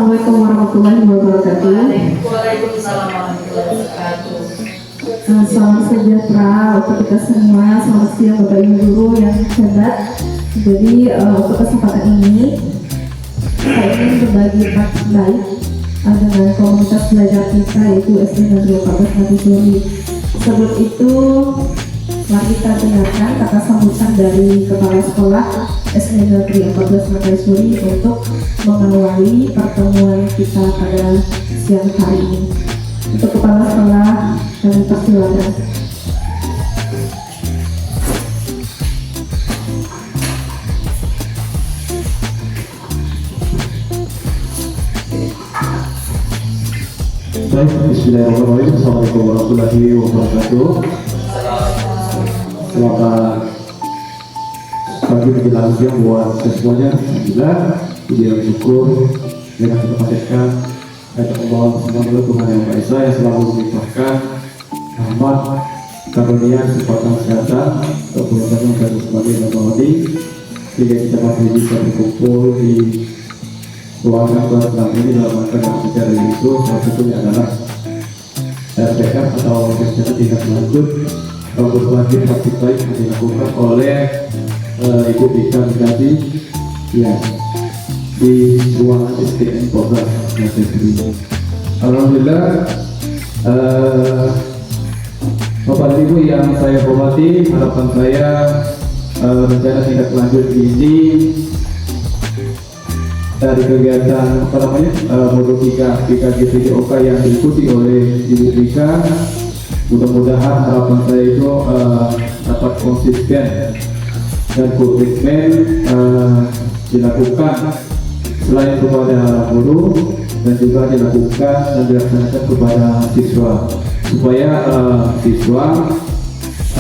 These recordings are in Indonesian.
Assalamualaikum warahmatullahi wabarakatuh. Waalaikumsalam warahmatullahi wabarakatuh. Salam sejahtera untuk kita semua. Selamat siang Bapak Ibu guru yang hebat. Jadi untuk kesempatan ini saya ingin berbagi praktik baik dengan komunitas belajar kita, yaitu SD Negeri 14 Mati. Sebelum itu mari kita dengarkan kata sambutan dari Kepala Sekolah SD Negeri 14 Makassuri untuk mengawali pertemuan kita pada siang hari ini. Untuk Kepala Sekolah, kami persilakan. Baik, bismillahirrahmanirrahim. Assalamualaikum warahmatullahi wabarakatuh. Selamat pagi menjelang siang buat semuanya. Alhamdulillah, puji dan syukur yang kita panjatkan kepada Allah Subhanahu Tuhan yang Maha Esa yang selalu melimpahkan rahmat, karunia, kesempatan kesehatan untuk bertemu dan sebagai Nabi, sehingga kita masih bisa berkumpul di ruangan kelas ini dalam rangka yang bicara itu. Salah satunya adalah RPF atau kegiatan tingkat lanjut berbagai praktik baik yang dilakukan oleh Ibu Ika Bidadi ya di ruangan STN Polres Makassar. Alhamdulillah, Bapak dan Ibu yang saya hormati, harapan saya rencana tingkat lanjut ini dari kegiatan modul 3 PKG3OK yang diikuti oleh Ibu Ika, mudah-mudahan harapan saya itu dapat konsisten dan komitmen dilakukan selain kepada guru dan juga dilakukan dan dilaksanakan kepada siswa, supaya siswa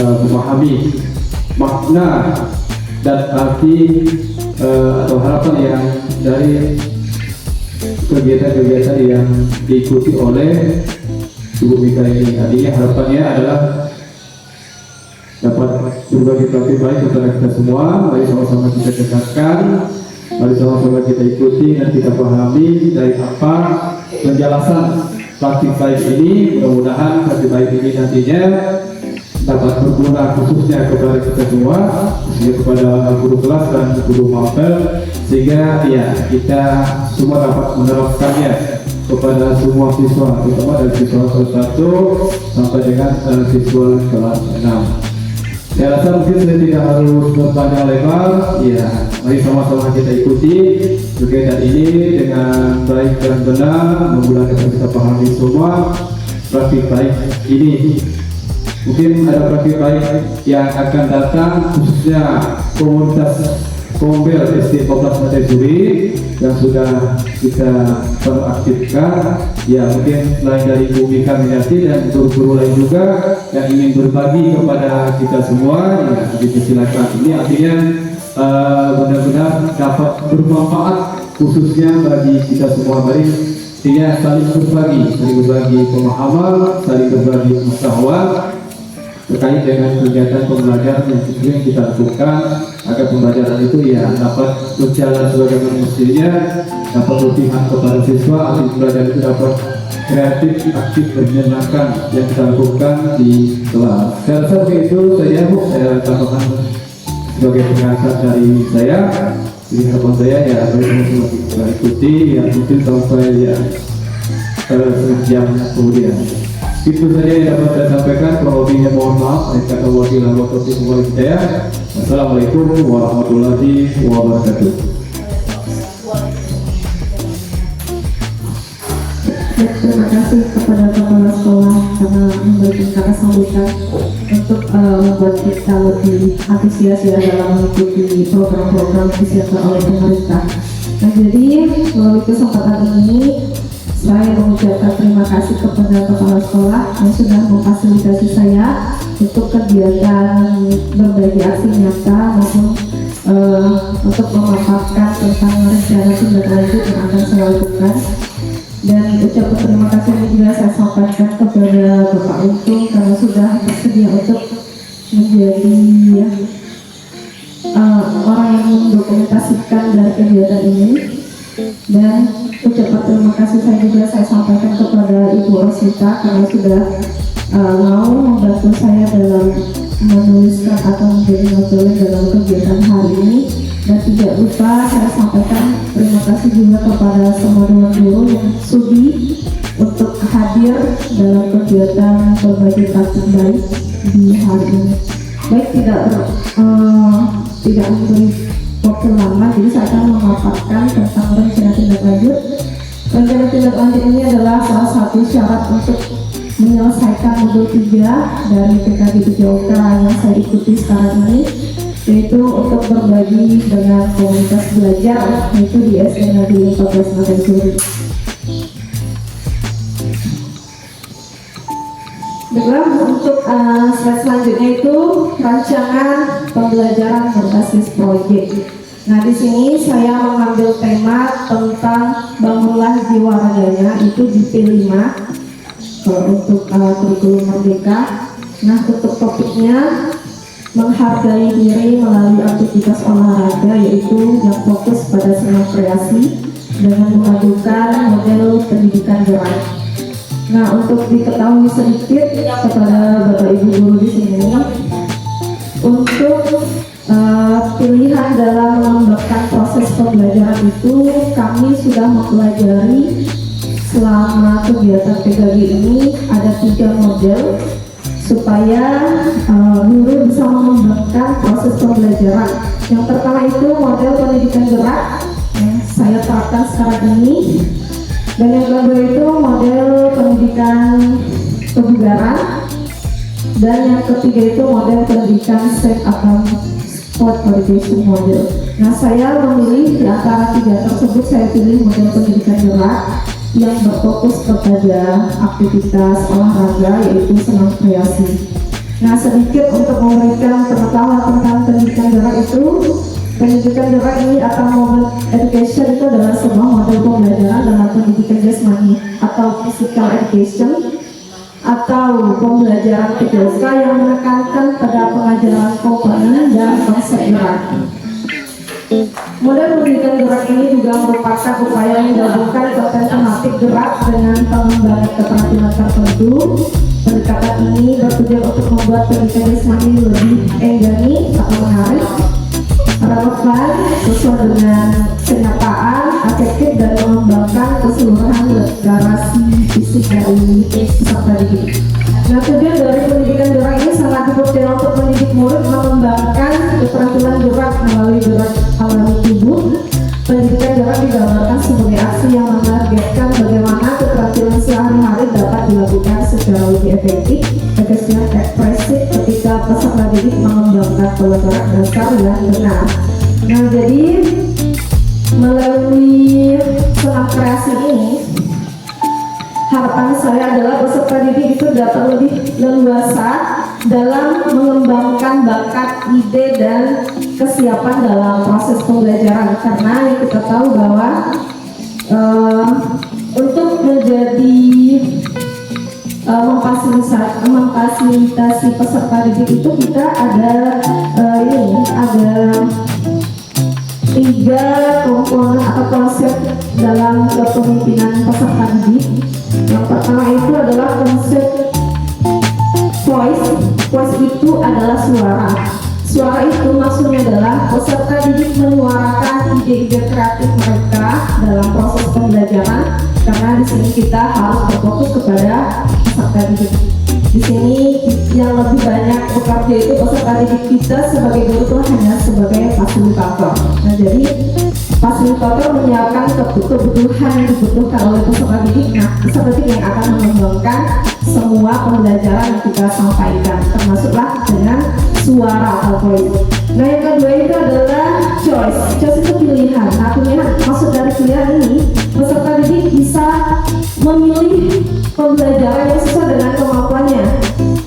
memahami makna dan arti atau harapan yang dari kegiatan-kegiatan yang diikuti oleh Ibu Mika ini. Artinya harapannya adalah dapat berbagi praktik baik kepada kita semua. Mari sama-sama kita dekatkan, mari sama-sama kita ikuti dan kita pahami dari apa penjelasan praktik baik ini. Mudah-mudahan praktik baik ini nantinya dapat berguna khususnya kepada kita semua, khususnya kepada guru kelas dan guru mapel, sehingga ya kita semua dapat menerapkannya kepada semua siswa, terutama dari siswa kelas 1 sampai dengan siswa kelas 6. Saya rasa mungkin saya tidak harus berpanjang lebar, ya mari sama-sama kita ikuti kegiatan ini dengan baik dan benar, mudah-mudahan kita pahami semua praktik baik ini. Mungkin ada praktik baik yang akan datang, khususnya komunitas Kombel SD 14 Makassuri yang sudah kita peraktifkan. Ya mungkin selain dari Ibu Mika Minati dan guru-guru lain juga yang ingin berbagi kepada kita semua, ya silakan. Ini artinya benar-benar dapat bermanfaat khususnya bagi kita semua. Mari sehingga saling berbagi pemahaman, saling berbagi pengetahuan terkait dengan kegiatan pembelajaran yang kita lakukan, agar pembelajaran itu ya dapat berjalan sebagaimana mestinya, dapat berpihak kepada siswa, agar pembelajaran itu dapat kreatif, aktif, dan menyenangkan yang kita lakukan di kelas. Saya rasa begitu saja Bu, saya tambahkan sebagai pengantar dari saya. Jadi harapan saya ya teman-teman kita ikuti ya mungkin sampai ya sejam kemudian. Itu saja yang dapat saya sampaikan. Kalau lebihnya mohon maaf. Saya kata wakil saya. Assalamualaikum warahmatullahi wabarakatuh. Terima kasih kepada Kepala Sekolah karena memberikan kata sambutan untuk membuat kita lebih antusias ya dalam mengikuti program-program disediakan oleh pemerintah. Nah, jadi melalui kesempatan ini saya mengucapkan terima kasih kepada Kepala Sekolah yang sudah memfasilitasi saya untuk kegiatan berbagi aksi nyata maupun untuk memaparkan tentang rencana tindak lanjut yang akan saya lakukan. Dan ucapan terima kasih ini juga saya sampaikan kepada Bapak Untung karena sudah bersedia untuk menjadi orang yang mendokumentasikan dari kegiatan ini. Dan ucapan terima kasih saya sampaikan kepada Ibu Rosita karena sudah mau membantu saya dalam menuliskan atau menjadi notulen dalam kegiatan hari ini. Dan tidak lupa saya sampaikan terima kasih juga kepada semua dewan guru yang sudi untuk hadir dalam kegiatan berbagi praktik baik di hari ini. Baik, tidak memberi waktu lama, jadi saya akan memaparkan tentang rencana tindak lanjut. Rencana tindak lanjut ini adalah salah satu syarat untuk menyelesaikan modul 3 dari PKG PJOK yang saya ikuti sekarang ini, yaitu untuk berbagi dengan komunitas belajar, yaitu di SD Negeri 14 Madasuri. Baiklah, untuk slide selanjutnya itu rancangan pembelajaran berbasis proyek. Nah, di sini saya mengambil tema tentang bangunlah jiwa raganya, itu di P5 untuk kurikulum merdeka. Nah, untuk topiknya menghargai diri melalui aktivitas olahraga, yaitu yang fokus pada senam kreasi dengan memadukan model pendidikan gerak. Nah, untuk diketahui sedikit kepada Bapak Ibu guru di sini, untuk pilihan dalam mengembangkan proses pembelajaran itu kami sudah mempelajari selama kegiatan PKG ini ada 3 model supaya guru bisa mengembangkan proses pembelajaran. Yang pertama itu model pendidikan gerak yang saya terapkan sekarang ini. Dan yang kedua itu model pendidikan kebugaran, dan yang ketiga itu model pendidikan SEP atau Sport Education Model. Nah, saya memilih di antara 3 tersebut, saya pilih model pendidikan gerak yang berfokus kepada aktivitas olahraga, yaitu senam kreasi. Nah, sedikit untuk memberikan pengetahuan tentang pendidikan gerak itu. Pendidikan gerak ini atau movement education itu adalah sebuah model pembelajaran dalam pendidikan jasmani atau physical education atau pembelajaran PJOK yang menekankan pada pengajaran komponen dan konsep gerak. Model pendidikan gerak ini juga merupakan upaya menggabungkan konten tematik gerak dengan pengembangan keterampilan tertentu. Pendekatan ini bertujuan untuk membuat pendidikan jasmani lebih engaging atau menarik, relevan, sesuai dengan kenyataan, efektif, dan mengembangkan keseluruhan literasi fisik dari peserta didik. Nah, tujuan dari pendidikan gerak ini sangat diperlukan untuk mendidik murid mengembangkan keterampilan gerak melalui gerak alami tubuh. Pendidikan gerak digambarkan sebagai aksi yang menargetkan bagaimana keterampilan sehari-hari dapat dilakukan secara lebih efektif, efisien, ekspresif ketika peserta didik mengembangkan pola gerak dasar yang benar. Nah, jadi melalui senam kreasi ini, harapan saya adalah peserta didik itu dapat lebih leluasa dalam mengembangkan bakat, ide, dan kesiapan dalam proses pembelajaran. Karena yang kita tahu bahwa untuk menjadi memfasilitasi peserta didik itu kita ada ada 3 komponen atau konsep dalam kepemimpinan peserta didik. Yang pertama itu adalah konsep voice. Voice itu adalah suara. Suara itu maksudnya adalah peserta didik menyuarakan ide-ide kreatif mereka dalam proses pembelajaran, karena di sini kita harus berfokus kepada peserta didik. Di sini yang lebih banyak bekerja itu peserta didik kita sebagai guru itu hanya sebagai fasilitator. Nah, jadi fasilitator menyiapkan kebutuhan yang dibutuhkan oleh peserta didik. Nah, peserta didik yang akan mengembangkan semua pembelajaran yang kita sampaikan, termasuklah dengan suara atau voice. Nah, yang kedua itu adalah choice. Choice itu pilihan. Nah, pilihan, maksud dari pilihan ini peserta didik bisa memilih pembelajaran yang sesuai dengan kemampuannya.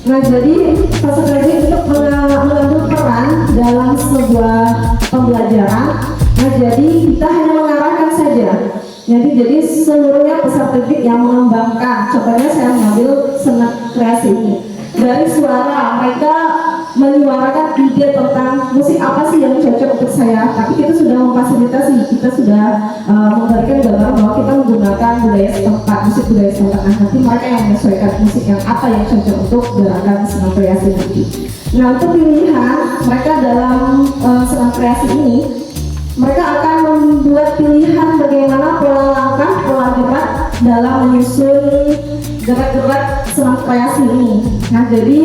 Nah, jadi peserta didik untuk mengambil peran dalam sebuah pembelajaran. Nah, jadi kita hanya mengarahkan saja. Jadi seluruhnya peserta didik yang mengembangkan. Contohnya saya mengambil senam kreasi ini. Dari suara, mereka menyuarakan ide tentang musik apa sih yang cocok untuk saya, tapi kita sudah memfasilitasi, kita sudah memberikan gambaran bahwa kita menggunakan budaya setempat, musik budaya setempat. Nah, nanti mereka yang menyesuaikan musik yang apa yang cocok untuk gerakan senam kreasi nanti. Nah, untuk pilihan mereka dalam senam kreasi ini, mereka akan membuat pilihan bagaimana pola langkah, pola gerak dalam menyusun gerak-gerak senam kreasi ini. Nah, jadi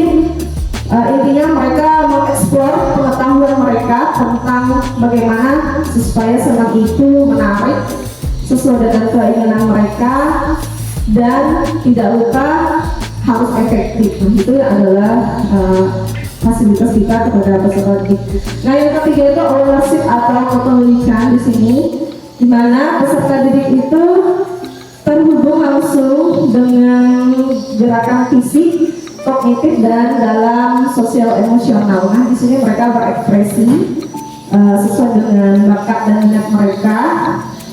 intinya mereka mengeksplor pengetahuan mereka tentang bagaimana supaya senam itu menarik sesuai dengan keinginan mereka dan tidak lupa harus efektif. Nah, itu adalah fasilitas kita kepada peserta didik. Nah, yang ketiga itu ownership atau kepemilikan di sini, di mana peserta didik itu terhubung langsung dengan gerakan fisik, kognitif, dan dalam sosial emosional. Nah, di sini mereka berekspresi sesuai dengan bakat dan minat mereka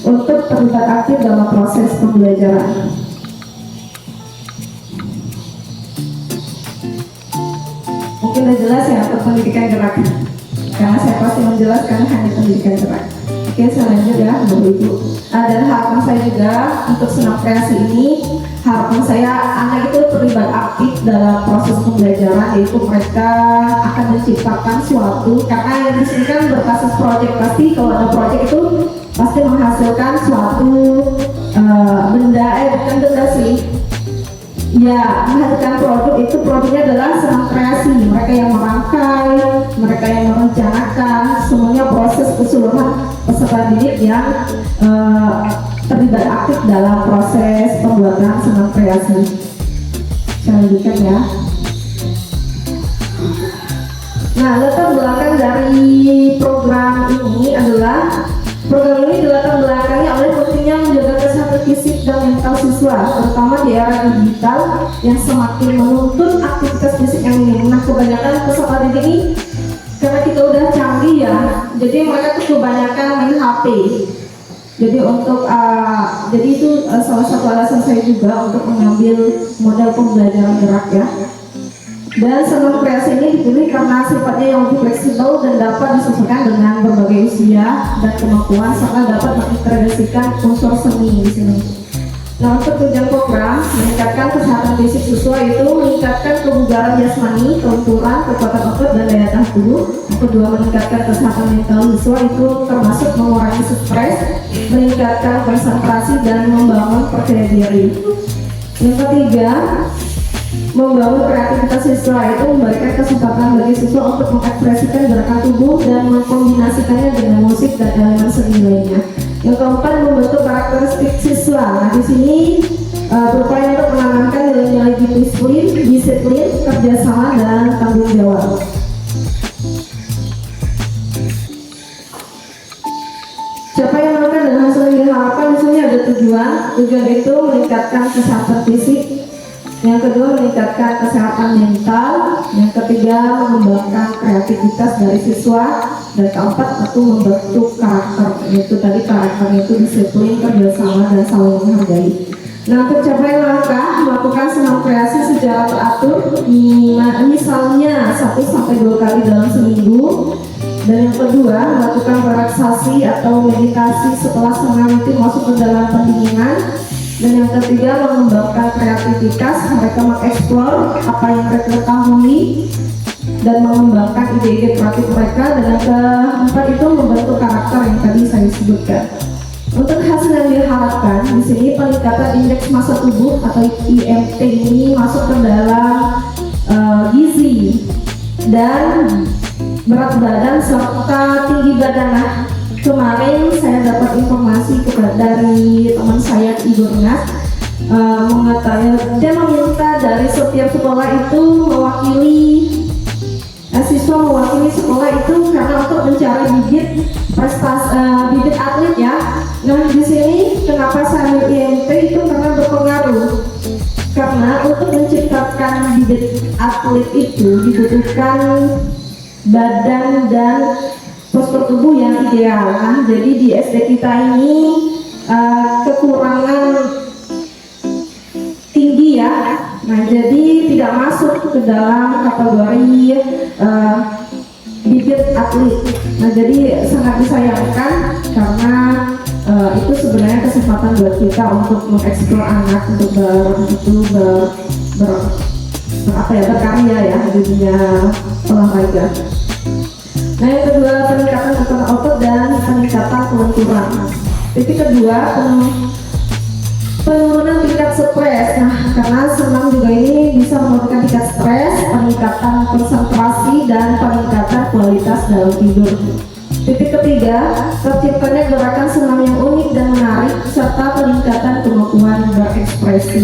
untuk terlibat aktif dalam proses pembelajaran. Mungkin sudah jelas ya untuk pendidikan gerak, karena saya pasti menjelaskan hanya pendidikan gerak. Oke, saya lanjut ya, Bapak Ibu. Dan harapan saya juga untuk senam kreasi ini, harapan saya anak itu terlibat aktif dalam proses pembelajaran, yaitu mereka akan menciptakan suatu, karena yang di sini kan berbasis proyek, pasti kalau ada proyek itu pasti menghasilkan suatu benda, bukan benda sih, ya, menghasilkan produk. Itu produknya adalah senam kreasi. Mereka yang merangkai, mereka yang merencanakan semuanya proses keseluruhan peserta didik yang terlibat aktif dalam proses pembuatan senam kreasi. Saya lanjutkan ya. Nah, latar belakang dari program ini adalah dilatar belakangi oleh pentingnya menjaga kesehatan fisik dan mental siswa, terutama di era digital yang semakin menuntut aktivitas fisik yang minim. Nah, kebanyakan peserta didik ini karena kita udah canggih ya, jadi mereka tuh kebanyakan main HP. Jadi untuk jadi itu salah satu alasan saya juga untuk mengambil model pembelajaran gerak ya. Dan senam kreasi ini dipilih karena sifatnya yang lebih fleksibel dan dapat disesuaikan dengan berbagai usia dan kemampuan, serta dapat mengintegrasikan unsur seni di sini. Nah, untuk tujuan program meningkatkan kesehatan fisik siswa itu meningkatkan kebugaran jasmani, kelenturan, kekuatan otot, dan daya tahan tubuh. Yang kedua, meningkatkan kesehatan mental siswa itu termasuk mengurangi stres, meningkatkan konsentrasi, dan membangun percaya diri. Yang ketiga, membangun kreativitas siswa, itu memberikan kesempatan bagi siswa untuk mengekspresikan gerakan tubuh dan mengkombinasikannya dengan musik dan elemen seni lainnya. Yang keempat, membentuk karakteristik siswa. Nah, di sini berupaya untuk menanamkan nilai-nilai disiplin, kerjasama, dan tanggung jawab. Siapa yang melakukan dan hasil yang diharapkan di sini ada tujuan. Tujuan itu meningkatkan kesehatan fisik. Yang kedua, meningkatkan kesehatan mental. Yang ketiga, mengembangkan kreativitas dari siswa. Dan keempat, itu membentuk karakter. Yaitu tadi karakternya itu disiplin, kerjasama, dan saling menghargai. Nah, untuk capaian langkah, melakukan senam kreasi secara teratur, misalnya 1-2 kali dalam seminggu. Dan yang kedua, melakukan relaksasi atau meditasi setelah senam itu masuk ke dalam pendinginan. Dan yang ketiga, mengembangkan kreativitas, mereka mengeksplor apa yang mereka ketahui dan mengembangkan ide-ide kreatif mereka. Dan yang keempat itu membentuk karakter yang tadi saya sebutkan. Untuk hasil yang diharapkan di sini, peningkatan indeks massa tubuh atau IMT ini masuk ke dalam gizi dan berat badan serta tinggi badan. Nah, kemarin saya dapat informasi dari teman saya Ibu Renat, dia meminta dari setiap sekolah itu mewakili siswa mewakili sekolah itu karena untuk mencari bibit bibit atlet ya. Nah, di sini kenapa saya ambil IMT itu karena berpengaruh, karena untuk menciptakan bibit atlet itu dibutuhkan badan dan postur tubuh yang ideal. Nah, jadi di SD kita ini kekurangan tinggi ya. Nah, jadi tidak masuk ke dalam kategori bibit atlet. Nah, jadi sangat disayangkan karena itu sebenarnya kesempatan buat kita untuk mengeksplor anak untuk berkarya ya di dunia olahraga. Nah, yang kedua peningkatan kekuatan otot dan peningkatan kelenturan. Titik kedua penurunan tingkat stres. Nah, karena senam juga ini bisa menurunkan tingkat stres, peningkatan konsentrasi dan peningkatan kualitas dalam tidur. Titik ketiga, terciptanya gerakan senam yang unik dan menarik serta peningkatan kemampuan berekspresi.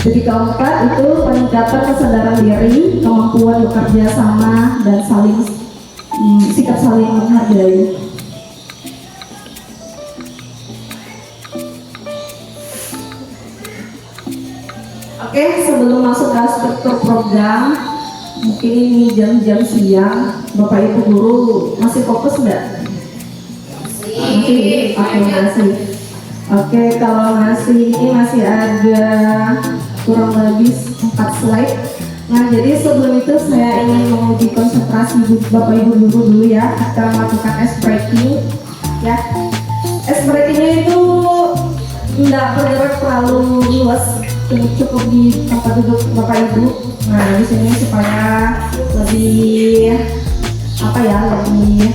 Titik keempat itu peningkatan kesadaran diri, kemampuan bekerja sama dan sikap saling menghargai. Oke, sebelum masuk ke struktur program, mungkin ini jam-jam siang, Bapak Ibu guru masih fokus nggak? Masih. Oke, masih. Oke, kalau masih ini masih ada kurang lebih 4 slide. Nah, jadi sebelum itu saya ingin menguji konsentrasi Bapak Ibu guru dulu ya. Kita melakukan ice breaking ya. Ice breakingnya itu tidak bergerak terlalu luas, cukup di tempat duduk Bapak Ibu. Nah, di sini supaya lebih lebih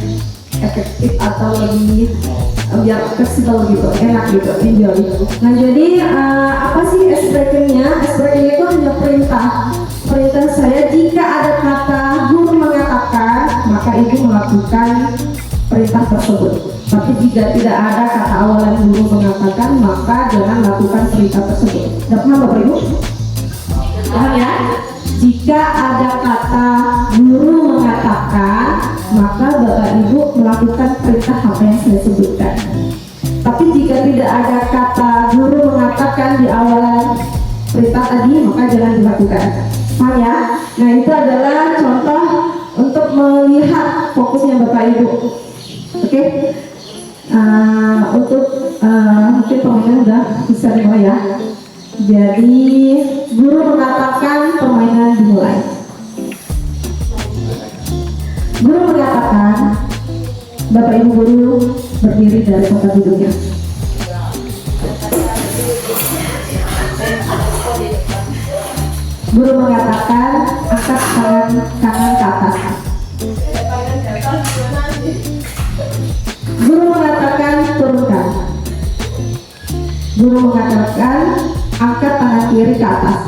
efektif atau lebih biar fleksibel gitu, enak gitu, enjoy. Nah, jadi apa sih ice breakingnya? Ice breaking itu hanya perintah saya. Jika ada kata guru mengatakan, maka ibu melakukan perintah tersebut. Tapi jika tidak ada kata awalan guru mengatakan, maka jangan lakukan perintah tersebut. Tidak paham Bapak Ibu? Paham ya? Jika ada kata guru mengatakan, maka Bapak Ibu melakukan perintah apa yang saya sebutkan. Tapi jika tidak ada kata guru mengatakan di awalan perintah tadi, maka jangan dilakukan. Paham ya? Nah, itu adalah contoh untuk melihat fokusnya Bapak Ibu. Oke? Untuk mungkin permainan udah bisa dimulai ya. Jadi guru mengatakan permainan dimulai. Guru mengatakan, Bapak Ibu guru berdiri dari tempat duduknya. Guru mengatakan angkat tangan kanan ke atas. Guru mengatakan turunkan. Guru mengatakan angkat tangan kiri ke atas.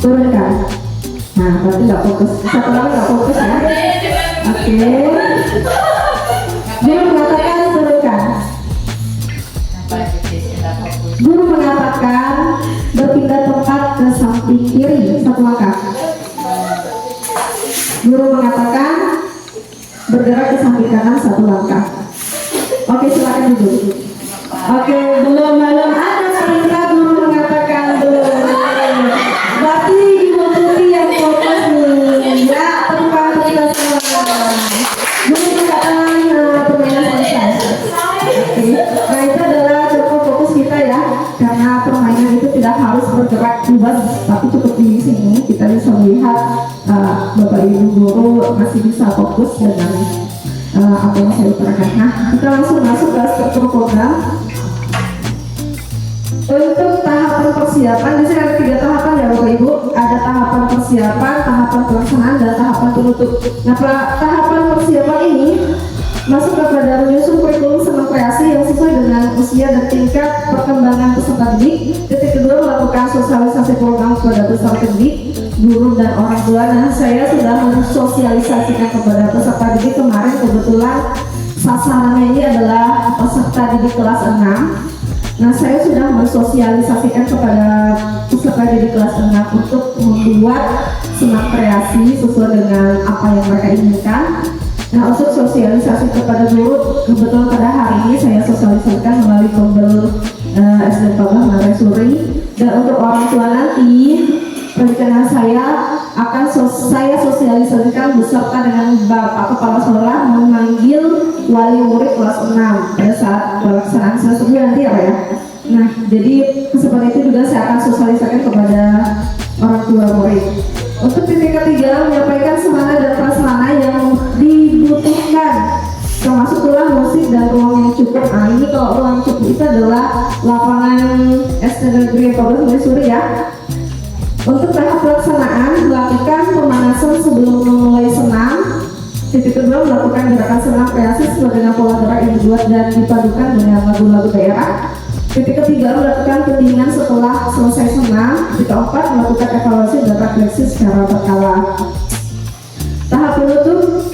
Turunkan. Nah, berarti nggak fokus. Satu lagi nggak fokus ya. Oke. Guru mengatakan turunkan. Guru mengatakan berpindah tempat ke samping kiri 1 langkah. Guru mengatakan bergerak ke samping kanan 1 langkah. Oke, silakan duduk. Oke, belum ada perintah guru mengatakan belum. Berarti Ibu Tuti yang fokus nih. Ya, tempat kita semua. Guru mengatakan permainan selesai. Oke, nah itu adalah cukup fokus kita ya, karena permainan itu tidak harus bergerak luas, tapi cukup di sini kita bisa melihat Bapak Ibu guru masih bisa fokus dengan apa yang saya utarakan. Nah, kita langsung masuk ke struktur program. Untuk tahapan persiapan, di sini ada 3 tahapan ya Bapak Ibu. Ada tahapan persiapan, tahapan pelaksanaan, dan tahapan penutup. Nah, tahapan persiapan ini masuk kepada menyusun kurikulum senam kreasi yang sesuai dengan usia dan tingkat perkembangan peserta didik. Titik kedua, melakukan sosialisasi program kepada peserta didik, guru dan orang tua. Nah, saya sudah mensosialisasikan kepada peserta didik kemarin. Kebetulan sasarannya ini adalah peserta didik kelas 6. Nah, saya sudah mensosialisasikan kepada peserta didik kelas 6 untuk membuat senam kreasi sesuai dengan apa yang mereka inginkan. Nah, untuk sosialisasi kepada guru, kebetulan pada hari ini saya sosialisasikan melalui Kombel SD 14 Maresuri. Dan untuk orang tua nanti, rencana saya akan saya sosialisasikan beserta dengan Bapak Kepala Sekolah memanggil wali murid kelas 6 pada saat pelaksanaan semester nanti ya Pak ya. Nah, jadi kesempatan itu juga saya akan sosialisasikan kepada orang tua murid. Untuk titik ketiga, menyampaikan semangat dan prasarana yang dibutuhkan, termasuk pula musik dan ruang yang cukup. Nah ini kalau ruang cukup itu adalah lapangan SD Negeri 14 Maisuri ya. Untuk tahap pelaksanaan, melakukan pemanasan sebelum memulai senam. Titik kedua, melakukan gerakan senam kreasi sesuai dengan pola gerak yang dibuat dan dipadukan dengan lagu-lagu daerah. Titik ketiga, melakukan pendinginan setelah selesai senam. Titik keempat, melakukan evaluasi dan refleksi secara berkala. Tahap penutup,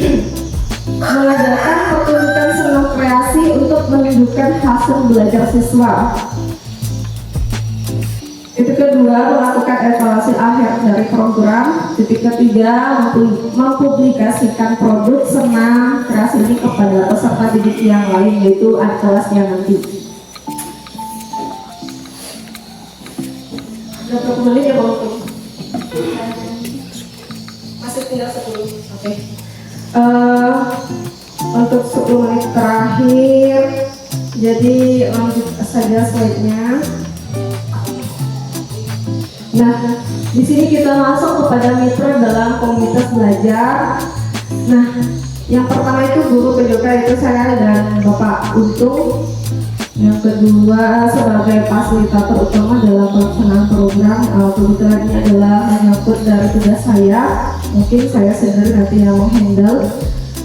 mengajarkan pertunjukan senam kreasi untuk menunjukkan hasil belajar siswa. Titik kedua, melakukan evaluasi akhir dari program. Titik ketiga, mempublikasikan produk senam kreasi ini kepada peserta didik yang lain, yaitu adik kelasnya nanti. Berapa menit ya Bang? Masih tinggal 10. Oke. Untuk 10 menit terakhir, jadi lanjut saja slide-nya. Nah, di sini kita masuk kepada mitra dalam komunitas belajar. Nah, yang pertama itu guru PJK, itu saya dan Bapak Untung. Yang kedua, sebagai fasilitator utama dalam pelaksanaan program, kebetulan ini adalah menyangkut dari tugas saya. Mungkin saya sendiri nanti yang menghandle.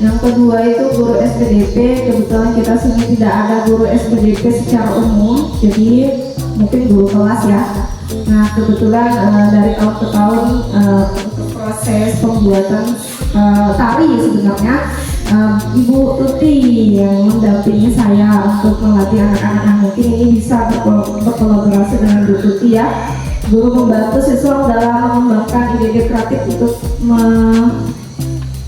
Yang kedua itu guru SPDP. Kebetulan kita sini tidak ada guru SPDP secara umum, jadi mungkin guru kelas ya. Nah kebetulan dari tahun ke tahun untuk proses pembuatan tari sebenarnya Ibu Tuti yang mendampingi saya untuk melatih anak-anak. Nah, mungkin ini bisa berkolaborasi dengan Bu Tuti ya. Guru membantu siswa dalam mengembangkan ide-ide kreatif untuk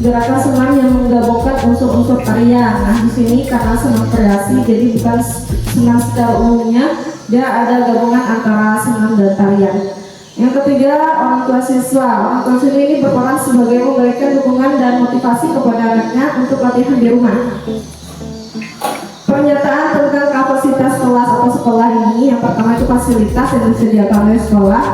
gerakan senam yang menggabungkan unsur-unsur tarian. Nah di sini karena senam kreasi, jadi bukan senam secara umumnya, dia ada gabungan antara senam dan tarian. Yang ketiga, orang tua siswa. Orang tua siswa ini berperan sebagai memberikan dukungan dan motivasi kepada anaknya untuk latihan di rumah. Pernyataan tentang kapasitas kelas atau sekolah ini, yang pertama itu fasilitas yang disediakan oleh sekolah,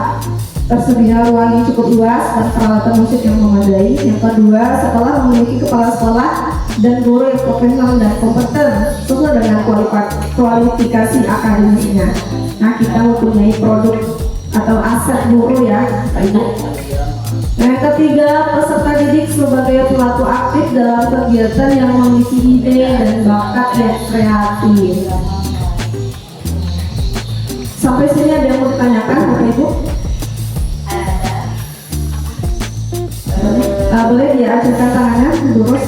tersedia ruang yang cukup luas dan peralatan musik yang memadai. Yang kedua, sekolah memiliki kepala sekolah dan guru yang profesional dan kompeten sesuai dengan kualifikasi akademisnya. Nah, kita mempunyai produk atau aset guru ya, Pak Ibu. Nah, yang ketiga, peserta didik sebagai pelaku aktif dalam kegiatan yang memiliki ide dan bakat yang kreatif. Sampai sini ada yang mau ditanyakan, Bapak Ibu? Boleh diajukan tangannya, lurus?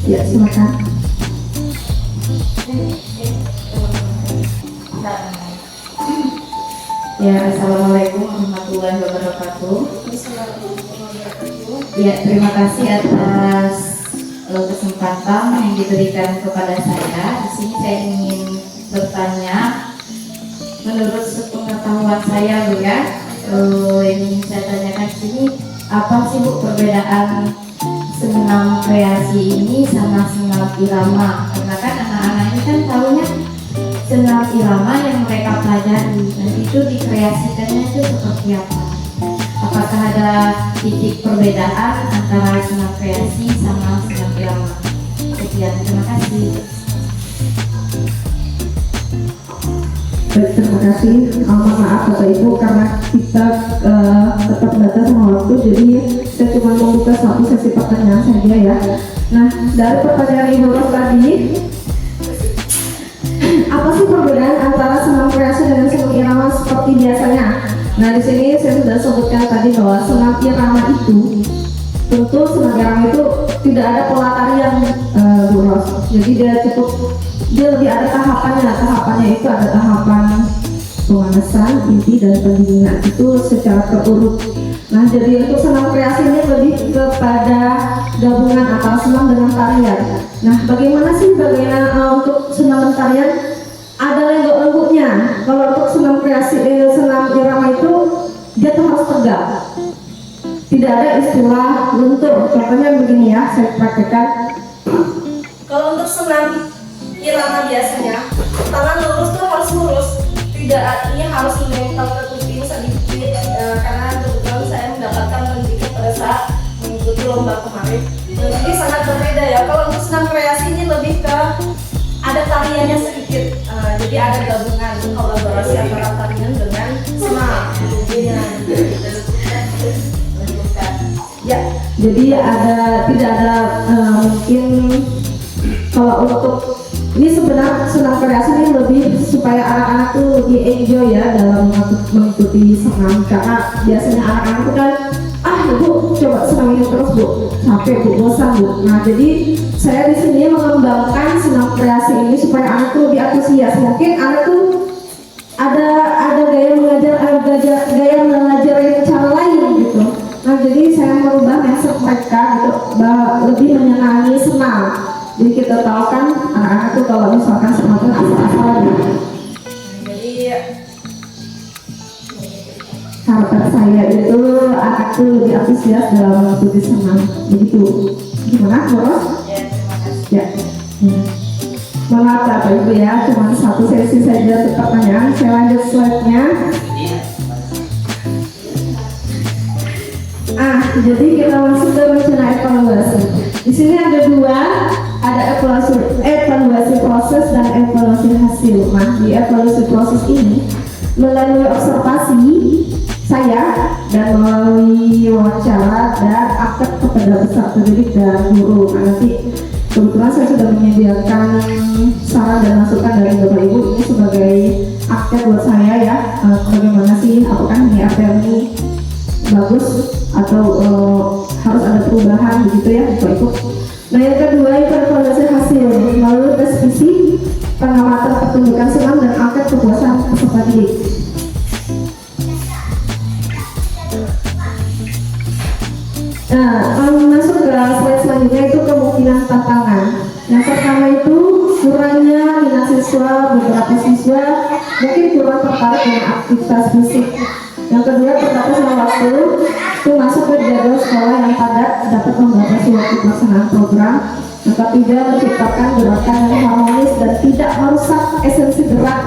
Ya, silakan. Ya, assalamualaikum warahmatullahi wabarakatuh. Ya, terima kasih atas kesempatan yang diberikan kepada saya. Di sini saya ingin bertanya, menurut sepengetahuan saya Bu ya, yang ingin saya tanyakan di sini, apa sih Bu perbedaan senam kreasi ini sama senam irama? Karena kan anak-anak ini kan tahunya senam irama yang mereka pelajari, dan itu dikreasikannya itu seperti apa? Apakah ada titik perbedaan antara senam kreasi sama senam irama? Sekian, terima kasih. Baik, terima kasih. Mohon maaf Bapak Ibu karena kita tetap batas sama waktu, jadi saya cuma membuka satu sesi pertanyaan saja ya. Nah, dari pertanyaan Ibu Ros tadi, apa sih perbedaan antara senam kreasi dengan senam irama seperti biasanya? Nah, di sini saya sudah sebutkan tadi bahwa senam irama itu, tentu senam irama itu tidak ada pola tarian, Bu Ros. Jadi dia lebih ada tahapannya. Tahapannya itu ada tahapan pemanasan, inti, dan pendinginan, itu secara terurut. Nah, jadi untuk senam kreasi ini lebih kepada gabungan antara senam dengan tarian. Nah, bagaimana sih untuk senam dan tarian? Ada lenggok-lenggoknya. Kalau untuk senam kreasi, senam irama itu dia tuh harus tegak. Tidak ada istilah luntur. Contohnya begini ya, saya praktekkan. Kalau untuk senam irama biasanya, tangan lurus tuh harus lurus. Tidak, ini harus menempel ke kuping sedikit karena Jadi ada gabungan kolaborasi antara tarian dengan senam. Ya, jadi tidak ada mungkin kalau untuk ini sebenarnya senam kreasi ini lebih supaya anak-anak tuh lebih enjoy ya dalam mengikuti senam, karena biasanya anak-anak itu kan ibu coba senam ini terus bu, capek bu, bosan bu. Nah jadi saya di sini mengembangkan senam kreasi ini supaya anak tuh lebih antusias. Mungkin anak tuh ada gaya belajar yang cara lain gitu. Nah jadi saya merubah mindset mereka gitu, lebih menyenangi senam. Jadi kita tahu kan anak-anak tuh kalau misalkan senam itu asal-asalan gitu. Jadi Harapan saya itu anak tuh lebih antusias dalam mengikuti senam. Begitu. Gimana, Boros? ya terima kasih. Ya. Maaf Bapak Ibu ya, cuma satu sesi saja untuk pertanyaan. Saya lanjut slide-nya. Jadi kita masuk ke rencana evaluasi. Di sini ada dua, ada evaluasi proses dan evaluasi hasil. Nah, di evaluasi proses ini melalui observasi saya dan melalui wawancara dan aktif kepada peserta didik dan guru. Nah, nanti kebetulan saya sudah menyediakan saran dan masukan dari Bapak Ibu ini sebagai aktif buat saya ya. Bagaimana sih, apakah ini apel ini bagus atau harus ada perubahan begitu ya Bapak Ibu. Nah yang kedua itu evaluasi hasil melalui tes fisik, pengamatan pertunjukan senam dan angket kepuasan peserta didik. Nah, masuk ke slide selanjutnya itu kemungkinan tantangan. Yang pertama itu kurangnya minat siswa, beberapa siswa mungkin kurang tertarik dengan aktivitas fisik. Yang kedua terbatasnya waktu itu masuk ke jadwal sekolah yang padat dapat membatasi waktu pelaksanaan program. Yang ketiga menciptakan gerakan yang harmonis dan tidak merusak esensi gerak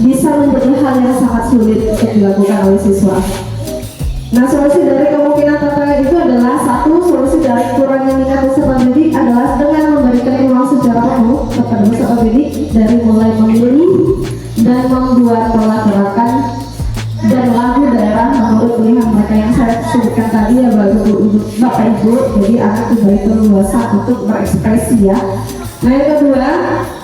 bisa menjadi hal yang sangat sulit untuk dilakukan oleh siswa. Nah, solusi dari kemungkinan tantangan itu adalah satu, solusi dari kurangnya minat peserta didik adalah dengan memberikan ruang secara penuh kepada peserta didik dari mulai memilih dan membuat pola gerakan dan lagu daerah menurut pilihan mereka yang saya sebutkan tadi ya Bapak Ibu. Jadi anak diberi keleluasan untuk berekspresi ya. Nah yang kedua,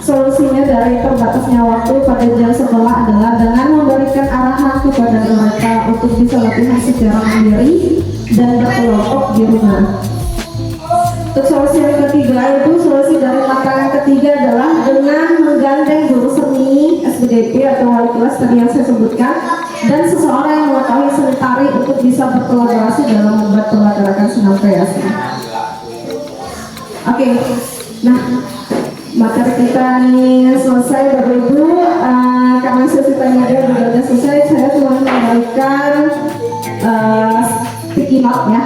solusinya dari terbatasnya waktu pada jam sekolah adalah dengan memberikan arahan kepada mereka untuk bisa latihan secara mandiri dan berkelompok di rumah. Untuk solusi yang ketiga itu solusi dari tantangan ketiga adalah dengan menggandeng guru seni, SBDP atau wali kelas tadi yang saya sebutkan, dan seseorang yang mengetahui seni tari untuk bisa berkolaborasi dalam membuat pola gerakan senam kreasi. Oke, nah materi kita ini selesai Bapak Ibu. Karena sesi tanya jawab sudah selesai, saya cuma memberikan sticky note ya.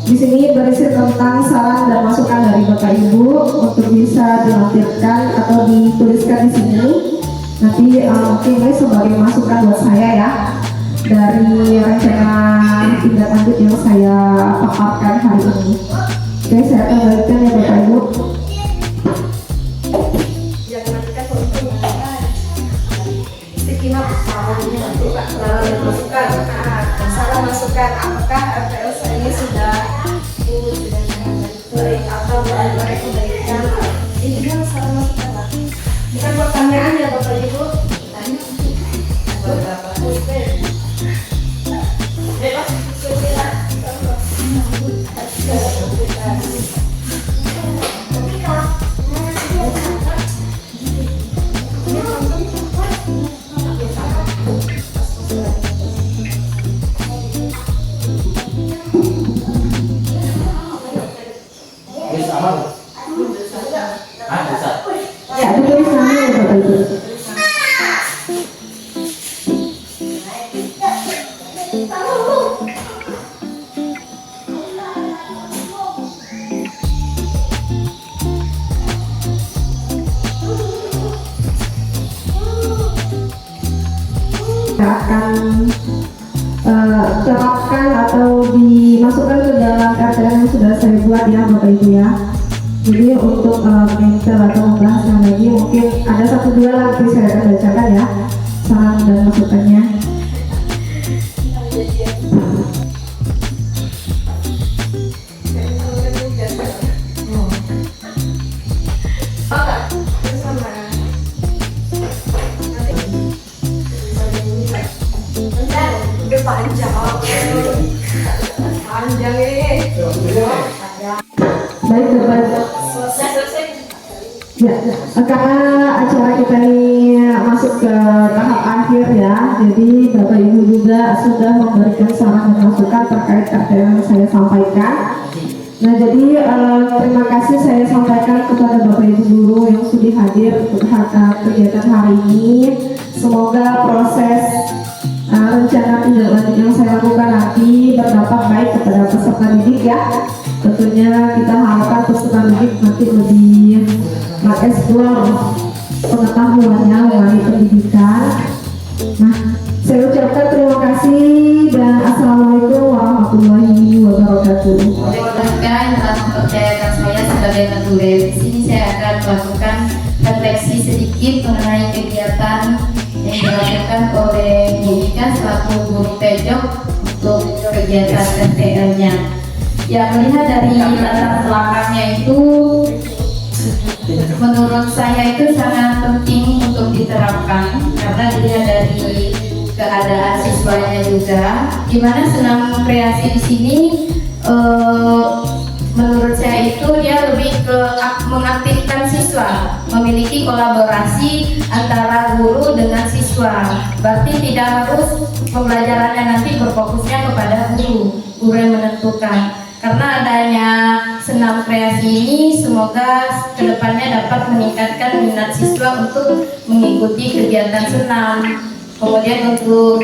Di sini berisi tentang saran dan masukan dari Bapak Ibu untuk bisa dilampirkan atau dituliskan di sini. Nanti mungkin ini sebagai masukan buat saya ya dari rencana tindak lanjut yang saya paparkan hari ini. Oke, saya akan berikan ya Bapak Ibu. Saran masukan apakah RPLS ini sudah baik atau baik kebaikan. Ini kan saran masukan lah, bukan pertanyaan ya Bapak Ibu. Tanya beberapa Ya, ditulis namanya ya Bapak Ibu. Akan terapkan atau dimasukkan ke dalam RPL yang sudah saya buat ya Bapak Ibu ya. Jadi untuk mengintel atau membahasnya lagi mungkin ada 1-2 lagi saya akan bacakan ya. panjang. Panjang ini. Baik Bapak. Selesai. Ya, karena acara kita ini masuk ke tahap akhir ya, jadi Bapak Ibu juga sudah memberikan saran dan masukan terkait apa yang saya sampaikan. Nah, jadi terima kasih saya sampaikan kepada Bapak Ibu guru yang sudah hadir untuk kegiatan hari ini. Semoga proses rencana tindak lanjut yang saya lakukan nanti berdampak baik kepada peserta didik ya. Tentunya kita harapkan peserta didik nanti lebih mengeksplor pengetahuannya mengenai pendidikan. Nah, saya ucapkan terima kasih dan assalamualaikum warahmatullahi wabarakatuh. Rekan telah mempercayakan saya sebagai penulis. Di sini saya akan melakukan refleksi sedikit mengenai kegiatan yang dilakukan oleh Monika selaku guru pejok untuk kegiatan STL-nya. Ya, melihat dari latar belakangnya itu, menurut saya itu sangat penting untuk diterapkan karena dilihat dari keadaan siswanya juga, di mana senam kreasi di sini menurut saya itu dia lebih ke mengaktifkan siswa, memiliki kolaborasi antara guru dengan siswa. Berarti tidak harus pembelajarannya nanti berfokusnya kepada guru yang menentukan. Karena adanya senam kreasi ini semoga kedepannya dapat meningkatkan minat siswa untuk mengikuti kegiatan senam. Kemudian untuk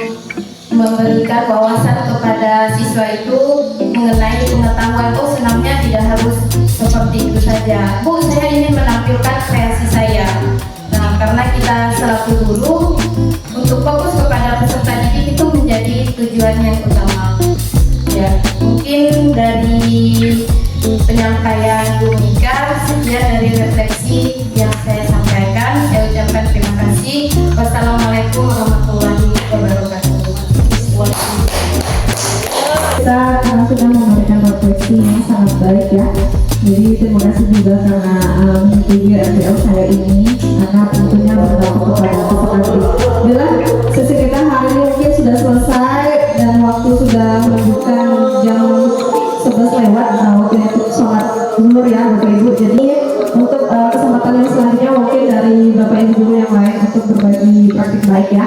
memberikan wawasan kepada siswa itu mengenai pengetahuan, oh senamnya tidak harus seperti itu saja. Bu, saya ingin menampilkan kreasi saya. Nah, karena kita selaku guru untuk fokus kepada peserta didik itu menjadi tujuan yang utama. Ya, mungkin dari penyampaian Bu Mika, sekian dari refleksi yang saya sampaikan. Saya ucapkan terima kasih. Wassalamualaikum warahmatullahi wabarakatuh. Kita sudah memberikan refleksi yang sangat baik ya. Jadi terima kasih juga karena mengikuti RPL saya ini, karena tentunya berdampak kepada peserta didik. Bila sesi kita hari ini mungkin sudah selesai dan waktu sudah menunjukkan jam 11 lewat, waktu untuk sholat zuhur ya Bapak Ibu. Jadi untuk kesempatan yang selanjutnya mungkin dari Bapak Ibu guru yang lain untuk berbagi praktik baik ya.